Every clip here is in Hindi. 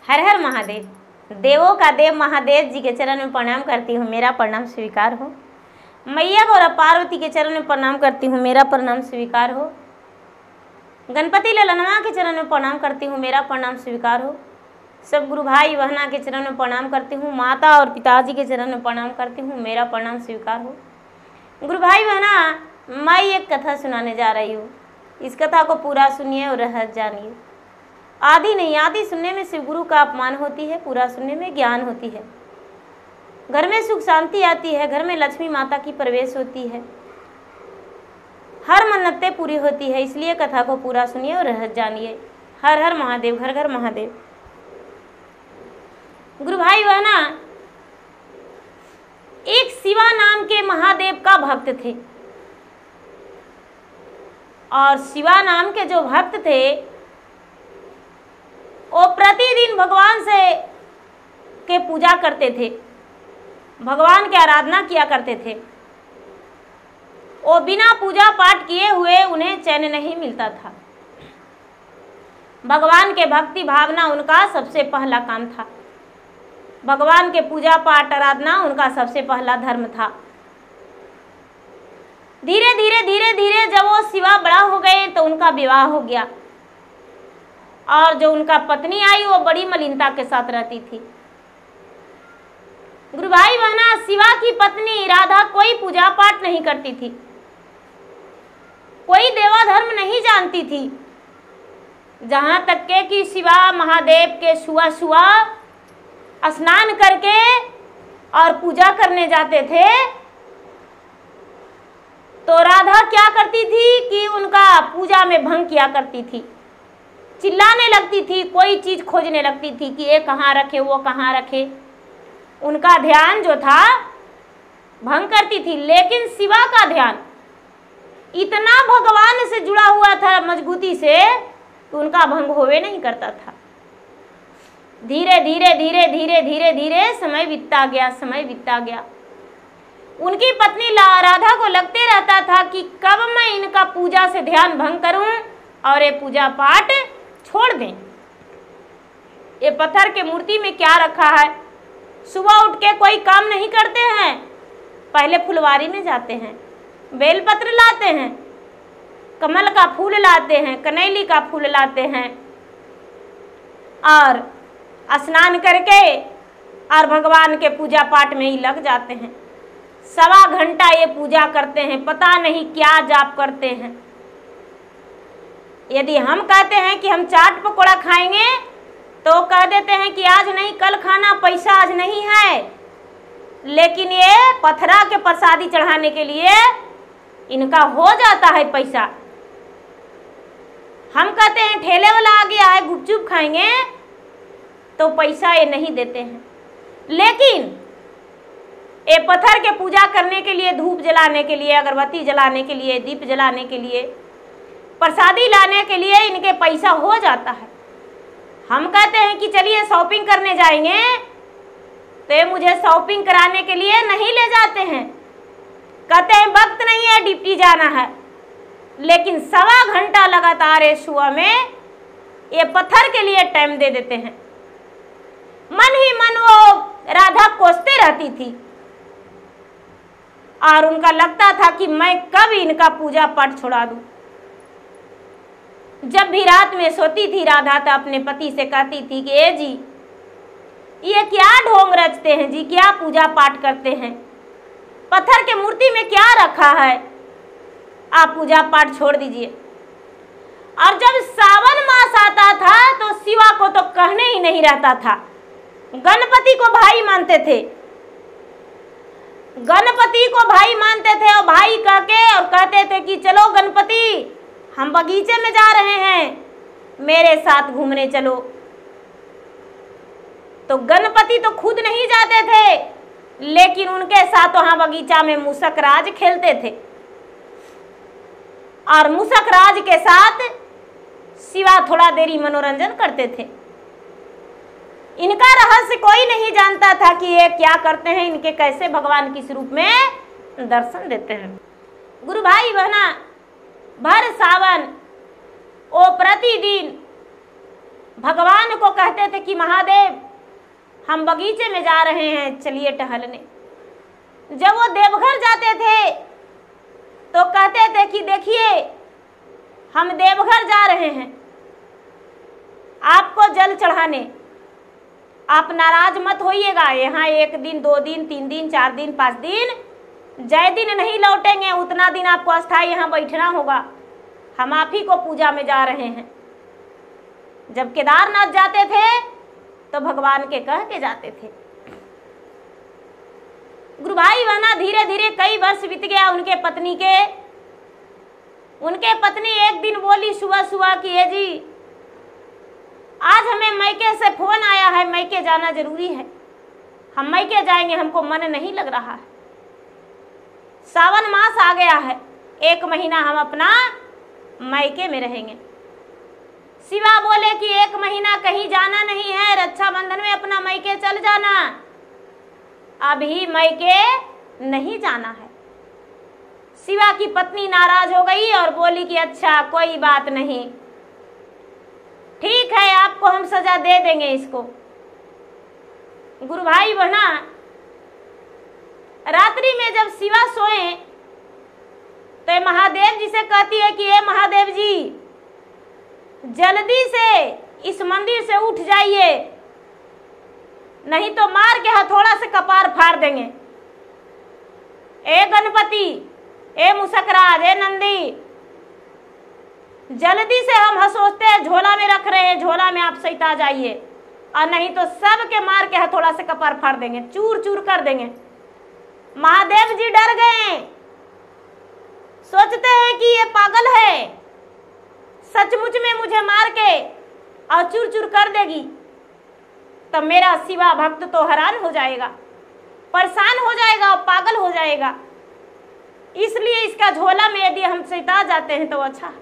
हर हर महादेव। देवों का देव महादेव जी के चरण में प्रणाम करती हूँ, मेरा प्रणाम स्वीकार हो। मैया गौरा पार्वती के चरण में प्रणाम करती हूँ, मेरा प्रणाम स्वीकार हो। गणपति ललनवा के चरण में प्रणाम करती हूँ, मेरा प्रणाम स्वीकार हो। सब गुरु भाई बहना के चरण में प्रणाम करती हूँ, माता और पिताजी के चरण में प्रणाम करती हूँ, मेरा प्रणाम स्वीकार हो। गुरु भाई बहना, मैं एक कथा सुनाने जा रही हूँ। इस कथा को पूरा सुनिए और रहस्य जानिए। आधी नहीं, आधी सुनने में शिव गुरु का अपमान होती है, पूरा सुनने में ज्ञान होती है। घर में सुख शांति आती है, घर में लक्ष्मी माता की प्रवेश होती है, हर मन्नतें पूरी होती है। इसलिए कथा को पूरा सुनिए और रहस्य जानिए। हर हर महादेव, घर घर महादेव। गुरु भाई बहना, एक शिवा नाम के महादेव का भक्त थे, और शिवा नाम के जो भक्त थे वो प्रतिदिन भगवान से के पूजा करते थे, भगवान की आराधना किया करते थे। वो बिना पूजा पाठ किए हुए उन्हें चैन नहीं मिलता था। भगवान के भक्ति भावना उनका सबसे पहला काम था। भगवान के पूजा पाठ आराधना उनका सबसे पहला धर्म था। धीरे धीरे जब वो शिवा बड़ा हो गए तो उनका विवाह हो गया, और जो उनका पत्नी आई वो बड़ी मलिनता के साथ रहती थी। गुरु भाई बहना, शिवा की पत्नी राधा कोई पूजा पाठ नहीं करती थी, कोई देवा धर्म नहीं जानती थी। जहां तक के कि शिवा महादेव के सुबह स्नान करके और पूजा करने जाते थे तो राधा क्या करती थी कि उनका पूजा में भंग किया करती थी, चिल्लाने लगती थी, कोई चीज खोजने लगती थी कि ये कहाँ रखे वो कहाँ रखे। उनका ध्यान जो था भंग करती थी, लेकिन शिवा का ध्यान इतना भगवान से जुड़ा हुआ था मजबूती से कि उनका भंग होवे नहीं करता था। धीरे धीरे समय बीतता गया। उनकी पत्नी राधा को लगते रहता था कि कब मैं इनका पूजा से ध्यान भंग करूं और ये पूजा पाठ छोड़ दें। ये पत्थर के मूर्ति में क्या रखा है? सुबह उठ के कोई काम नहीं करते हैं, पहले फुलवारी में जाते हैं, बेलपत्र लाते हैं, कमल का फूल लाते हैं, कनैली का फूल लाते हैं, और स्नान करके और भगवान के पूजा पाठ में ही लग जाते हैं। 1.25 घंटा ये पूजा करते हैं, पता नहीं क्या जाप करते हैं। यदि हम कहते हैं कि हम चाट पकौड़ा खाएंगे तो कह देते हैं कि आज नहीं कल खाना, पैसा आज नहीं है। लेकिन ये पथरा के प्रसादी चढ़ाने के लिए इनका हो जाता है पैसा। हम कहते हैं ठेले वाला आ गया है, गुपचुप खाएंगे, तो पैसा ये नहीं देते हैं। लेकिन ये पत्थर के पूजा करने के लिए, धूप जलाने के लिए, अगरबत्ती जलाने के लिए, दीप जलाने के लिए, प्रसादी लाने के लिए इनके पैसा हो जाता है। हम कहते हैं कि चलिए शॉपिंग करने जाएंगे, तो ये मुझे शॉपिंग कराने के लिए नहीं ले जाते हैं, कहते हैं वक्त नहीं है, ड्यूटी जाना है। लेकिन 1.25 घंटा लगातार ये सुबह में ये पत्थर के लिए टाइम दे देते हैं। मन ही मन वो राधा कोसते रहती थी, और उनका लगता था कि मैं कब इनका पूजा पाठ छोड़ा दूं। जब भी रात में सोती थी राधा तो अपने पति से कहती थी कि ए जी, ये क्या ढोंग रचते हैं जी, क्या पूजा पाठ करते हैं, पत्थर के मूर्ति में क्या रखा है, आप पूजा पाठ छोड़ दीजिए। और जब सावन मास आता था तो शिवा को तो कहने ही नहीं रहता था। गणपति को भाई मानते थे, गणपति को भाई मानते थे, और भाई कह के और कहते थे कि चलो गणपति, हम बगीचे में जा रहे हैं, मेरे साथ घूमने चलो। तो गणपति तो खुद नहीं जाते थे, लेकिन उनके साथ वहां बगीचा में मूषक राज खेलते थे, और मूषक राज के साथ शिवा थोड़ा देरी मनोरंजन करते थे। इनका रहस्य कोई नहीं जानता था कि ये क्या करते हैं, इनके कैसे भगवान किस रूप में दर्शन देते हैं। गुरु भाई बहना, भर सावन वो प्रतिदिन भगवान को कहते थे कि महादेव हम बगीचे में जा रहे हैं, चलिए टहलने। जब वो देवघर जाते थे तो कहते थे कि देखिए हम देवघर जा रहे हैं आपको जल चढ़ाने, आप नाराज मत होइएगा, यहाँ 1 दिन 2 दिन 3 दिन 4 दिन 5 दिन जय दिन नहीं लौटेंगे, उतना दिन आपको अस्थायी यहाँ बैठना होगा, हम आप ही को पूजा में जा रहे हैं। जब केदारनाथ जाते थे तो भगवान के कह के जाते थे। गुरु भाई बहना धीरे धीरे कई वर्ष बीत गया उनके पत्नी के। उनके पत्नी एक दिन बोली सुबह सुबह कि ये जी आज हमें मैके से फोन आया है, मैके जाना जरूरी है, हम मैके जाएंगे, हमको मन नहीं लग रहा है, सावन मास आ गया है, 1 महीना हम अपना मैके में रहेंगे। शिवा बोले कि 1 महीना कहीं जाना नहीं है, रक्षाबंधन में अपना मैके चल जाना, अभी मैके नहीं जाना है। शिवा की पत्नी नाराज हो गई और बोली कि अच्छा कोई बात नहीं, ठीक है आपको हम सजा दे देंगे इसको। गुरु भाई बहना रात्रि में जब शिवा सोए तो महादेव जी से कहती है कि ये महादेव जी जल्दी से इस मंदिर से उठ जाइए, नहीं तो मार के हथौड़ा से कपार फाड़ देंगे। ए गणपति, ए मुसकराज, ए नंदी, जल्दी से हम हंसोते हैं झोला में रख रहे हैं, झोला में आप सहित आ जाइए, और नहीं तो सब के मार के हथौड़ा से कपार फाड़ देंगे, चूर चूर कर देंगे। महादेव जी डर गए, सोचते हैं कि ये पागल है, सचमुच में मुझे मार के और चूर चूर कर देगी तो मेरा शिवा भक्त तो हैरान हो जाएगा, परेशान हो जाएगा और पागल हो जाएगा, इसलिए इसका झोला में यदि हम सहिता जाते हैं तो अच्छा।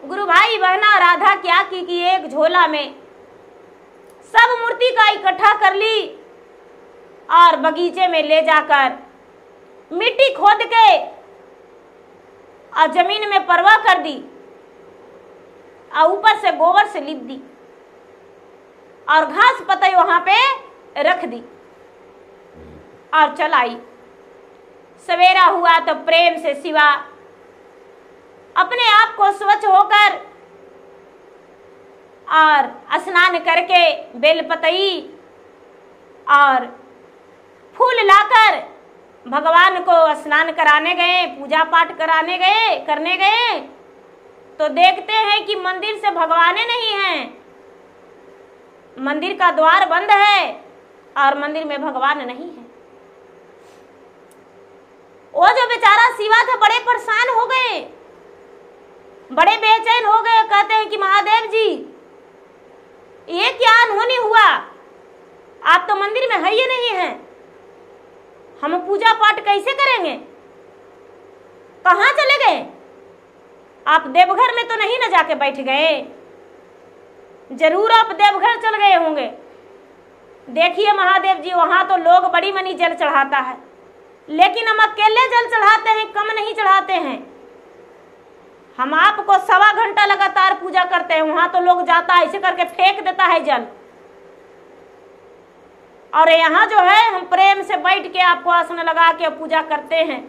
गुरु भाई बहना राधा क्या की कि एक झोला में सब मूर्ति का इकट्ठा कर ली और बगीचे में ले जाकर मिट्टी खोद के और जमीन में परवा कर दी और ऊपर से गोबर से लिप दी और घास पतई वहां पे रख दी और चल आई। सवेरा हुआ तो प्रेम से शिवा अपने आप को स्वच्छ होकर और स्नान करके बेलपतई और फूल लाकर भगवान को स्नान कराने गए, पूजा पाठ करने गए तो देखते हैं कि मंदिर से भगवाने नहीं हैं, मंदिर का द्वार बंद है और मंदिर में भगवान नहीं है। वो जो बेचारा शिवा था बड़े परेशान हो गए, बड़े बेचैन हो गए, कहते हैं कि महादेव जी ये क्या अनहोनी हुआ, आप तो मंदिर में है ही नहीं है, हम पूजा पाठ कैसे करेंगे, कहाँ चले गए, आप देवघर में तो नहीं न जाके बैठ गए, जरूर आप देवघर चल गए होंगे। देखिए महादेव जी वहां तो लोग बड़ी मनी जल चढ़ाता है, लेकिन हम अकेले जल चढ़ाते हैं, कम नहीं चढ़ाते हैं, हम आपको 1.25 घंटा लगातार पूजा करते हैं, वहां तो लोग जाता है ऐसे करके फेंक देता है जल, और यहाँ जो है हम प्रेम से बैठ के आपको आसन लगा के पूजा करते हैं,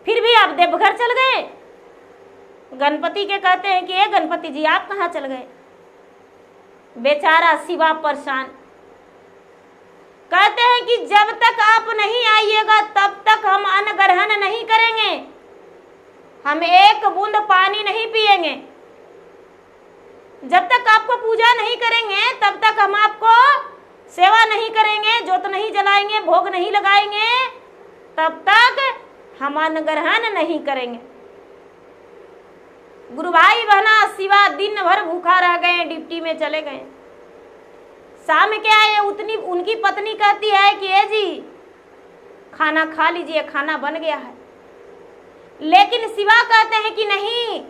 फिर भी आप देवघर चल गए। गणपति के कहते हैं कि ये गणपति जी आप कहाँ चल गए। बेचारा शिवा परेशान, कहते हैं कि जब तक आप नहीं आइएगा तब तक हम अन्न ग्रहण नहीं करेंगे, हम 1 बूंद पानी नहीं पिएंगे, जब तक आपको पूजा नहीं करेंगे तब तक हम आपको सेवा नहीं करेंगे, जोत नहीं जलाएंगे, भोग नहीं लगाएंगे, तब तक हम अन्न ग्रहण नहीं करेंगे। गुरु भाई बहना शिवा दिन भर भूखा रह गए, ड्यूटी में चले गए। शाम के आए, उतनी उनकी पत्नी कहती है कि ए जी खाना खा लीजिए, खाना बन गया है, लेकिन शिवा कहते हैं कि नहीं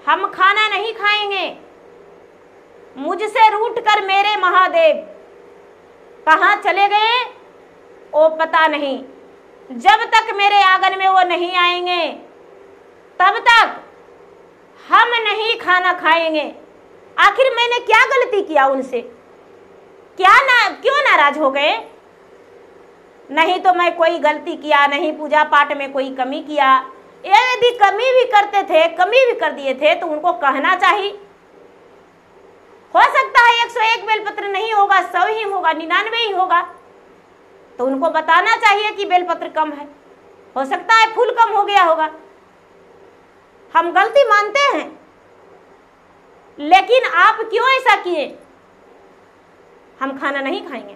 हम खाना नहीं खाएंगे, मुझसे रूठ कर मेरे महादेव कहाँ चले गए वो पता नहीं, जब तक मेरे आंगन में वो नहीं आएंगे तब तक हम नहीं खाना खाएंगे। आखिर मैंने क्या गलती किया उनसे, क्यों नाराज हो गए? नहीं तो मैं कोई गलती किया नहीं, पूजा पाठ में कोई कमी किया। यदि कमी भी करते थे, कमी भी कर दिए थे तो उनको कहना चाहिए। हो सकता है 101 बेलपत्र नहीं होगा, 100 ही होगा, 99 ही होगा, तो उनको बताना चाहिए कि बेलपत्र कम है, हो सकता है फूल कम हो गया होगा। हम गलती मानते हैं, लेकिन आप क्यों ऐसा किए? हम खाना नहीं खाएंगे।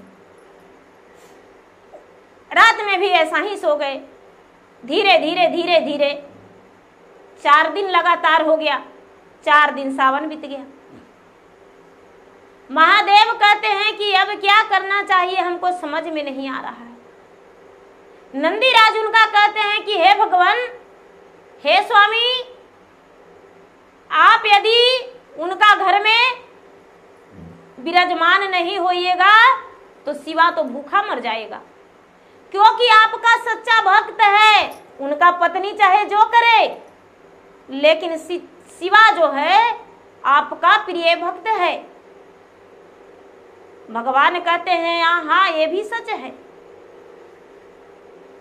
रात में भी ऐसा ही सो गए। धीरे धीरे 4 दिन लगातार हो गया, 4 दिन सावन बीत गया। महादेव कहते हैं कि अब क्या करना चाहिए, हमको समझ में नहीं आ रहा है। नंदीराज उनका कहते हैं कि हे भगवान, हे स्वामी, आप यदि उनका घर में विराजमान नहीं होइएगा तो शिवा तो भूखा मर जाएगा, क्योंकि आपका सच्चा भक्त है। उनका पत्नी चाहे जो करे, लेकिन शिवा जो है आपका प्रिय भक्त है। भगवान कहते हैं हाँ ये भी सच है।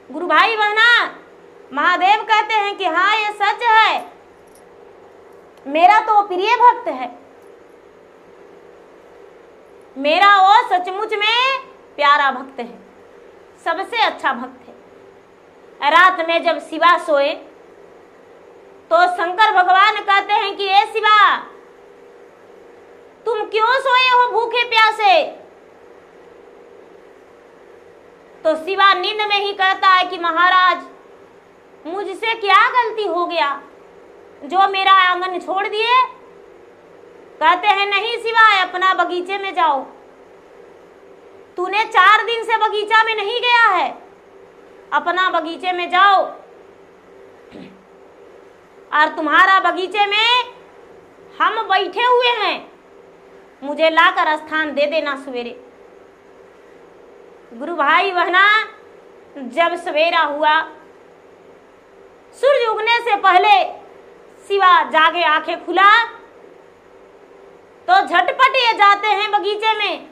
गुरु भाई बहना, महादेव कहते हैं कि हाँ ये सच है, मेरा तो प्रिय भक्त है, मेरा वो सचमुच में प्यारा भक्त है, सबसे अच्छा भक्त है। रात में जब शिवा सोए तो शंकर भगवान कहते हैं कि ए शिवा, तुम क्यों सोए हो भूखे प्यासे? तो शिवा नींद में ही कहता है कि महाराज, मुझसे क्या गलती हो गया जो मेरा आंगन छोड़ दिए? कहते हैं नहीं शिवा, अपना बगीचे में जाओ, तूने 4 दिन से बगीचा में नहीं गया है, अपना बगीचे में जाओ और तुम्हारा बगीचे में हम बैठे हुए हैं, मुझे लाकर स्थान दे देना सवेरे। गुरु भाई बहना, जब सवेरा हुआ, सूर्य उगने से पहले शिवा जागे आंखें खुला तो झटपट ये जाते हैं बगीचे में,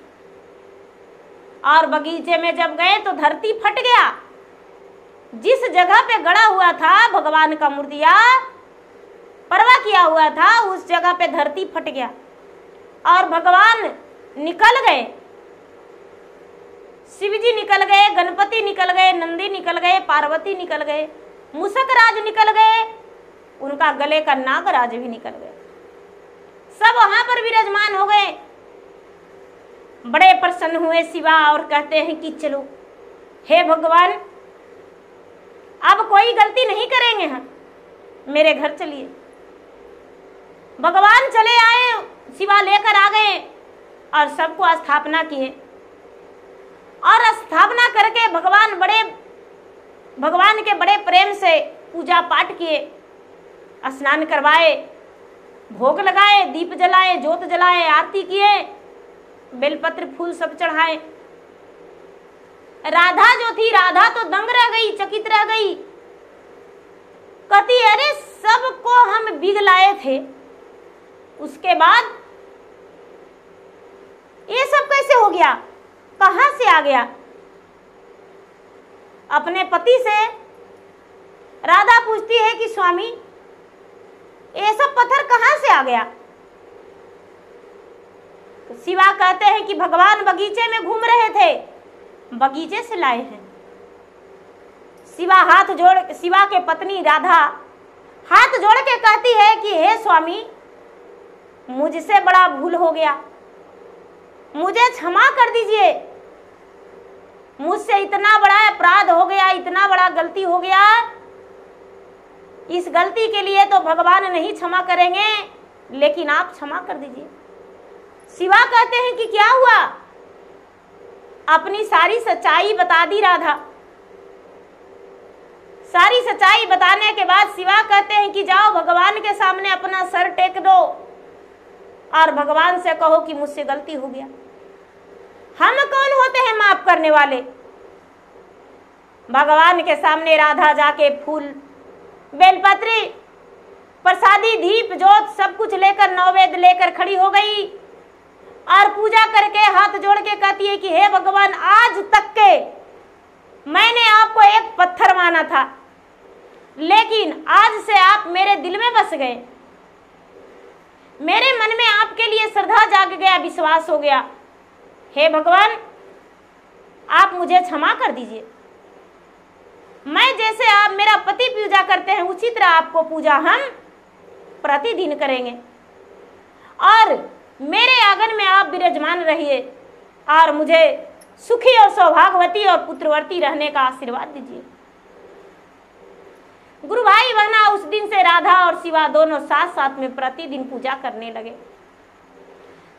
और बगीचे में जब गए तो धरती फट गया। जिस जगह पे गड़ा हुआ था भगवान का मूर्तिया परवा किया हुआ था, उस जगह पे धरती फट गया और भगवान निकल गए। शिव जी निकल गए, गणपति निकल गए, नंदी निकल गए, पार्वती निकल गए, मूषकराज निकल गए, उनका गले का नागराज भी निकल गए, सब वहां पर विराजमान हो गए। बड़े प्रसन्न हुए शिवा और कहते हैं कि चलो हे भगवान, अब कोई गलती नहीं करेंगे, हम मेरे घर चलिए। भगवान चले आए, शिवा लेकर आ गए और सबको स्थापना किए, और स्थापना करके भगवान के बड़े प्रेम से पूजा पाठ किए, स्नान करवाए, भोग लगाए, दीप जलाए, जोत जलाए, आरती किए, बेलपत्र फूल सब चढ़ाए। राधा जो थी, राधा तो दंग रह गई, चकित रह गई, कहती अरे सबको हम बिगलाए थे, उसके बाद ये सब कैसे हो गया, कहां से आ गया? अपने पति से राधा पूछती है कि स्वामी ये सब पत्थर कहां से आ गया? तो शिवा कहते हैं कि भगवान बगीचे में घूम रहे थे, बगीचे से लाए हैं। शिवा के पत्नी राधा हाथ जोड़ के कहती है कि हे स्वामी, मुझसे बड़ा भूल हो गया, मुझे क्षमा कर दीजिए, मुझसे इतना बड़ा अपराध हो गया, इतना बड़ा गलती हो गया, इस गलती के लिए तो भगवान नहीं क्षमा करेंगे, लेकिन आप क्षमा कर दीजिए। शिवा कहते हैं कि क्या हुआ? अपनी सारी सच्चाई बता दी राधा। सारी सच्चाई बताने के बाद शिवा कहते हैं कि जाओ भगवान के सामने अपना सर टेक दो और भगवान से कहो कि मुझसे गलती हो गया। हम कौन होते हैं माफ करने वाले? भगवान के सामने राधा जाके फूल बेलपत्री प्रसादी दीप जोत सब कुछ लेकर नैवेद्य लेकर खड़ी हो गई और पूजा करके हाथ जोड़ के कहती है कि हे भगवान, आज तक के मैंने आपको एक पत्थर माना था, लेकिन आज से आप मेरे दिल में बस गए, मेरे मन में आपके लिए श्रद्धा जाग गया, विश्वास हो गया। हे भगवान, आप मुझे क्षमा कर दीजिए। मैं जैसे आप मेरा पति पूजा करते हैं उसी तरह आपको पूजा हम प्रतिदिन करेंगे और मेरे आंगन में आप विराजमान रहिए और मुझे सुखी और सौभाग्यवती और पुत्रवती रहने का आशीर्वाद दीजिए। गुरु भाई बहना उस दिन से राधा और शिवा दोनों साथ साथ में प्रतिदिन पूजा करने लगे।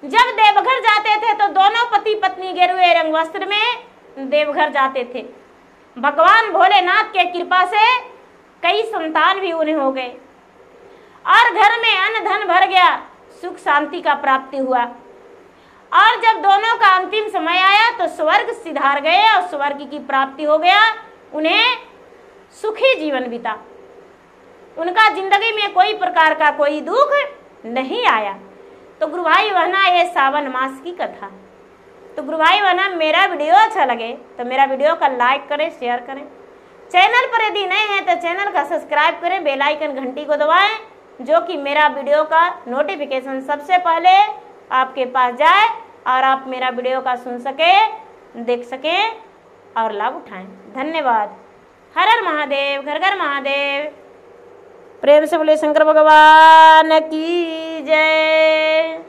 जब देवघर जाते थे तो दोनों पति पत्नी गेरुए रंग वस्त्र में देवघर जाते थे। भगवान भोलेनाथ के कृपा से कई संतान भी उन्हें हो गए और घर में अन्न धन भर गया, सुख शांति का प्राप्ति हुआ। और जब दोनों का अंतिम समय आया तो स्वर्ग सिधार गए और स्वर्ग की प्राप्ति हो गया, उन्हें सुखी जीवन बीता। उनका जिंदगी में कोई प्रकार का कोई दुख नहीं आया। तो गुरु भाई बहना, ये सावन मास की कथा। तो गुरु भाई बहना, मेरा वीडियो अच्छा लगे तो मेरा वीडियो का लाइक करें, शेयर करें। चैनल पर यदि नए हैं तो चैनल का सब्सक्राइब करें, बेल आइकन घंटी को दबाएं, जो कि मेरा वीडियो का नोटिफिकेशन सबसे पहले आपके पास जाए और आप मेरा वीडियो का सुन सकें, देख सकें और लाभ उठाएं। धन्यवाद। हर हर महादेव, घर घर महादेव। प्रेम से बोले शंकर भगवान की जय।